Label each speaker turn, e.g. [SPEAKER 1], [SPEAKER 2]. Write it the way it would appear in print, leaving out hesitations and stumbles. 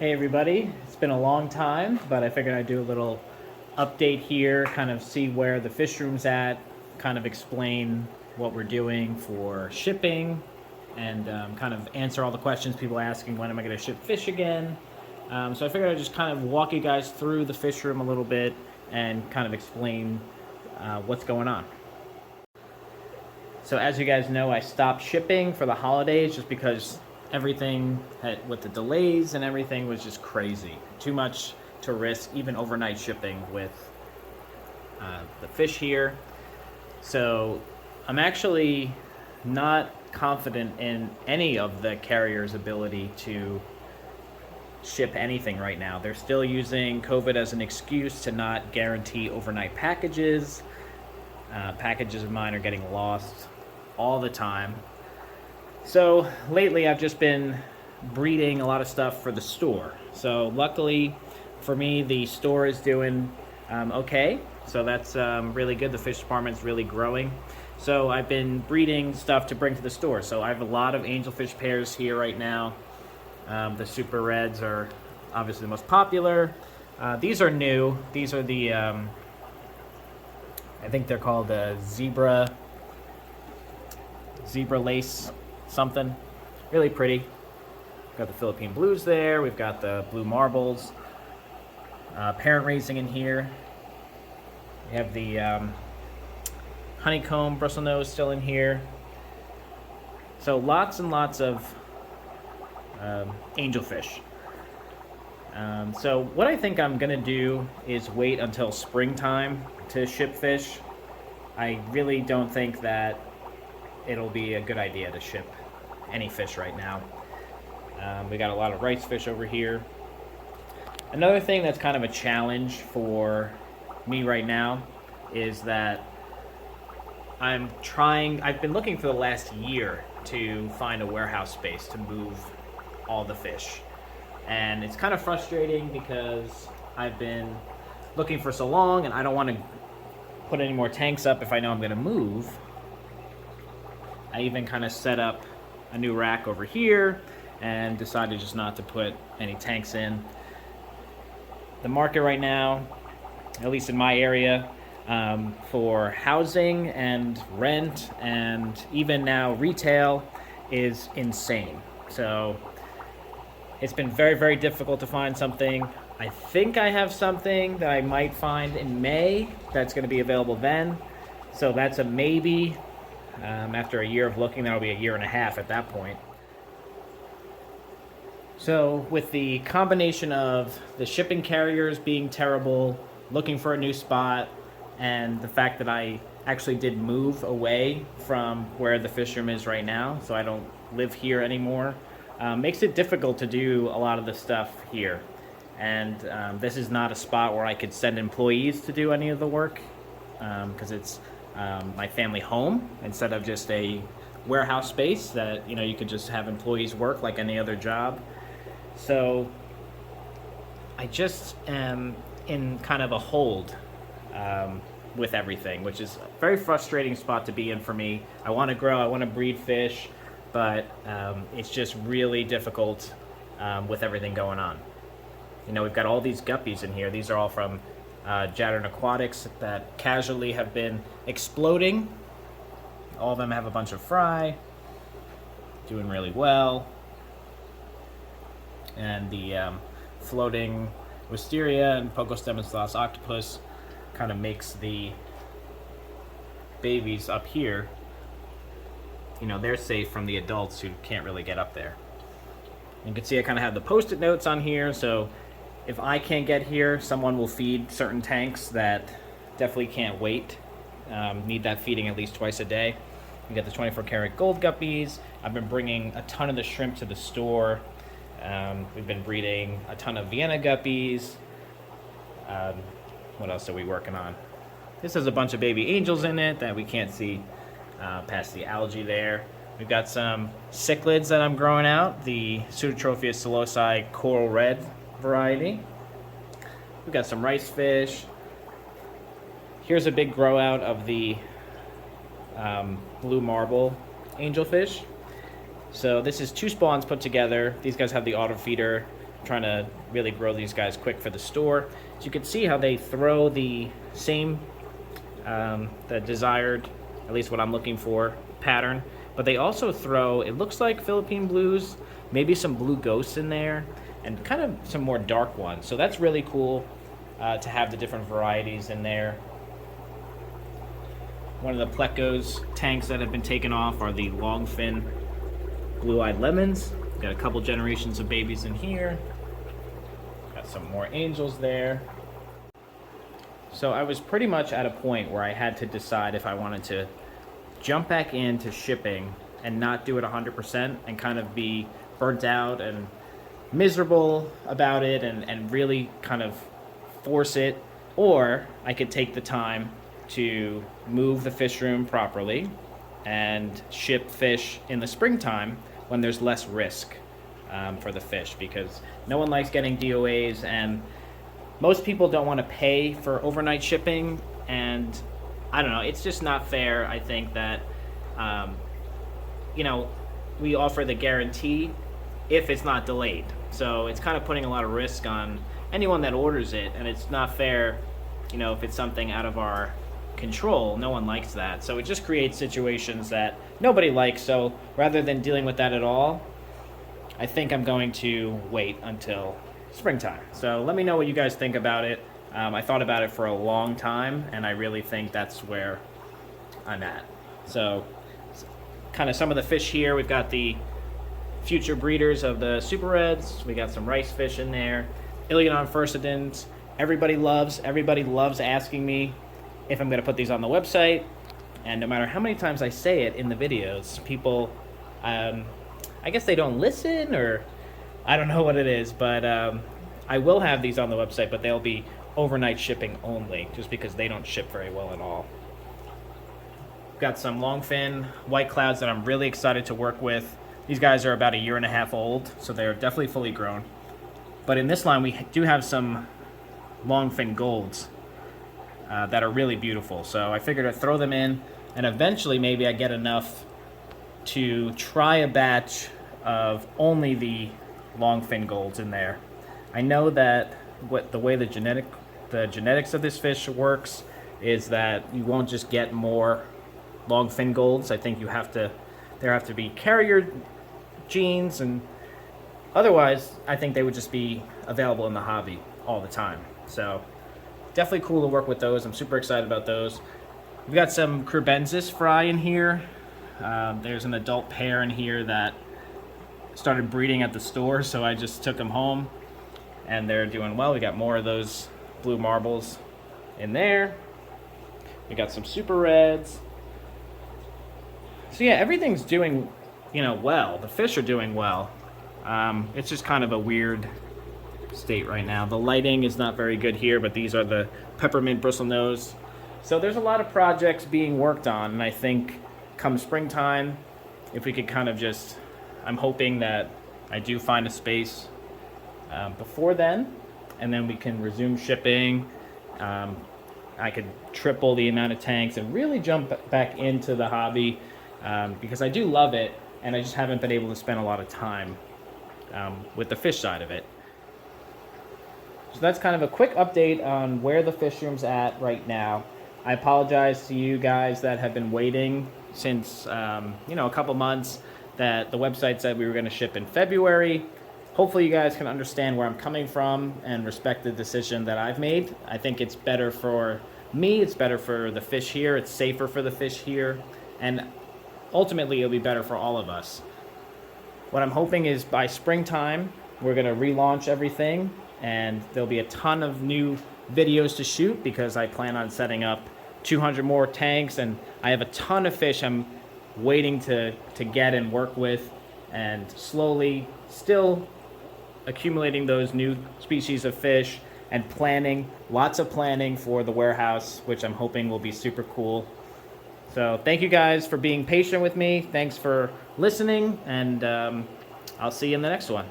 [SPEAKER 1] Hey everybody, it's been a long time, but I figured I'd do a little update here, kind of see where the fish room's at, kind of explain what we're doing for shipping, and kind of answer all the questions people are asking, when am I going to ship fish again? So I figured I'd just kind of walk you guys through the fish room a little bit and kind of explain what's going on. So as you guys know, I stopped shipping for the holidays just because everything with the delays and everything was just crazy. Too much to risk, even overnight shipping with the fish here. So I'm actually not confident in any of the carriers' ability to ship anything right now. They're still using COVID as an excuse to not guarantee overnight packages. Packages of mine are getting lost all the time. So lately I've just been breeding a lot of stuff for the store. So luckily for me, the store is doing okay. So that's really good. The fish department's really growing. So I've been breeding stuff to bring to the store. So I have a lot of angelfish pairs here right now. The super reds are obviously the most popular. These are new. These are the, I think they're called zebra lace something. Really pretty. We've got the Philippine blues there. We've got the blue marbles. Parent raising in here. We have the honeycomb Brussels nose still in here. So lots and lots of angelfish. So what I think I'm gonna do is wait until springtime to ship fish. I really don't think that it'll be a good idea to ship any fish right now. We got a lot of rice fish over here. Another thing that's kind of a challenge for me right now is that I've been looking for the last year to find a warehouse space to move all the fish. And it's kind of frustrating because I've been looking for so long and I don't want to put any more tanks up if I know I'm going to move. I even kind of set up a new rack over here and decided just not to put any tanks in. The market right now, at least in my area, for housing and rent and even now retail is insane. So it's been very, very difficult to find something. I think I have something that I might find in May that's going to be available then. So that's a maybe. After a year of looking, that'll be a year and a half at that point. So with the combination of the shipping carriers being terrible, looking for a new spot, and the fact that I actually did move away from where the fish room is right now, so I don't live here anymore, makes it difficult to do a lot of the stuff here. And this is not a spot where I could send employees to do any of the work, because it's my family home instead of just a warehouse space that you could just have employees work like any other job. So I just am in kind of a hold with everything, which is a very frustrating spot to be in for me. I want to grow, I want to breed fish, but it's just really difficult with everything going on. We've got all these guppies in here. These are all from Jattern Aquatics that casually have been exploding. All of them have a bunch of fry, doing really well. And the floating wisteria and Pocostemastalis octopus kind of makes the babies up here, they're safe from the adults who can't really get up there. You can see I kind of have the post-it notes on here, so if I can't get here, someone will feed certain tanks that definitely can't wait. Need that feeding at least twice a day. You get the 24-karat gold guppies. I've been bringing a ton of the shrimp to the store. We've been breeding a ton of Vienna guppies. What else are we working on? This has a bunch of baby angels in it that we can't see past the algae there. We've got some cichlids that I'm growing out, the Pseudotropheus silosi coral red variety. We've got some rice fish. Here's a big grow out of the blue marble angelfish. So this is two spawns put together. These guys have the auto feeder trying to really grow these guys quick for the store. So you can see how they throw the same, the desired, at least what I'm looking for, pattern. But they also throw, it looks like Philippine blues, maybe some blue ghosts in there, and kind of some more dark ones. So that's really cool to have the different varieties in there. One of the Plecos tanks that have been taken off are the Longfin Blue-Eyed Lemons. Got a couple generations of babies in here. Got some more angels there. So I was pretty much at a point where I had to decide if I wanted to jump back into shipping and not do it 100% and kind of be burnt out and miserable about it and really kind of force it, or I could take the time to move the fish room properly and ship fish in the springtime when there's less risk for the fish, because no one likes getting DOAs, and most people don't want to pay for overnight shipping, and I don't know, it's just not fair. I think that you know, we offer the guarantee if it's not delayed, so it's kind of putting a lot of risk on anyone that orders it, and it's not fair, you know, if it's something out of our control. No one likes that, so it just creates situations that nobody likes. So rather than dealing with that at all, I think I'm going to wait until springtime. So let me know what you guys think about it. I thought about it for a long time, and I really think that's where I'm at. So kind of some of the fish here, we've got the future breeders of the Super Reds. We got some rice fish in there, Iliodon furcidens. Everybody loves asking me if I'm going to put these on the website, and no matter how many times I say it in the videos, people, I guess they don't listen, or I don't know what it is, but I will have these on the website, but they'll be overnight shipping only, just because they don't ship very well at all. Got some longfin white clouds that I'm really excited to work with. These guys are about 1.5 years old, so they're definitely fully grown. But in this line, we do have some longfin golds that are really beautiful. So I figured I'd throw them in, and eventually maybe I get enough to try a batch of only the longfin golds in there. I know that the way the genetics of this fish works is that you won't just get more longfin golds. I think there have to be carrier genes, and otherwise I think they would just be available in the hobby all the time. So definitely cool to work with those. I'm super excited about those. We've got some Crubensis fry in here. There's an adult pair in here that started breeding at the store, so I just took them home, and they're doing well. We got more of those blue marbles in there. We got some Super Reds. So yeah, everything's doing, well. The fish are doing well. It's just kind of a weird state right now. The lighting is not very good here, but these are the peppermint bristlenose. So there's a lot of projects being worked on, and I think come springtime, if we could kind of just, I'm hoping that I do find a space before then, and then we can resume shipping. I could triple the amount of tanks and really jump back into the hobby, because I do love it, and I just haven't been able to spend a lot of time with the fish side of it. So that's kind of a quick update on where the fish room's at right now. I apologize to you guys that have been waiting since a couple months, that the website said we were going to ship in February. Hopefully you guys can understand where I'm coming from and respect the decision that I've made. I think it's better for me, it's better for the fish here, it's safer for the fish here, and ultimately it'll be better for all of us. What I'm hoping is by springtime, we're going to relaunch everything, and there'll be a ton of new videos to shoot, because I plan on setting up 200 more tanks, and I have a ton of fish I'm waiting to get and work with, and slowly still accumulating those new species of fish and planning, lots of planning for the warehouse, which I'm hoping will be super cool. So thank you guys for being patient with me. Thanks for listening, and I'll see you in the next one.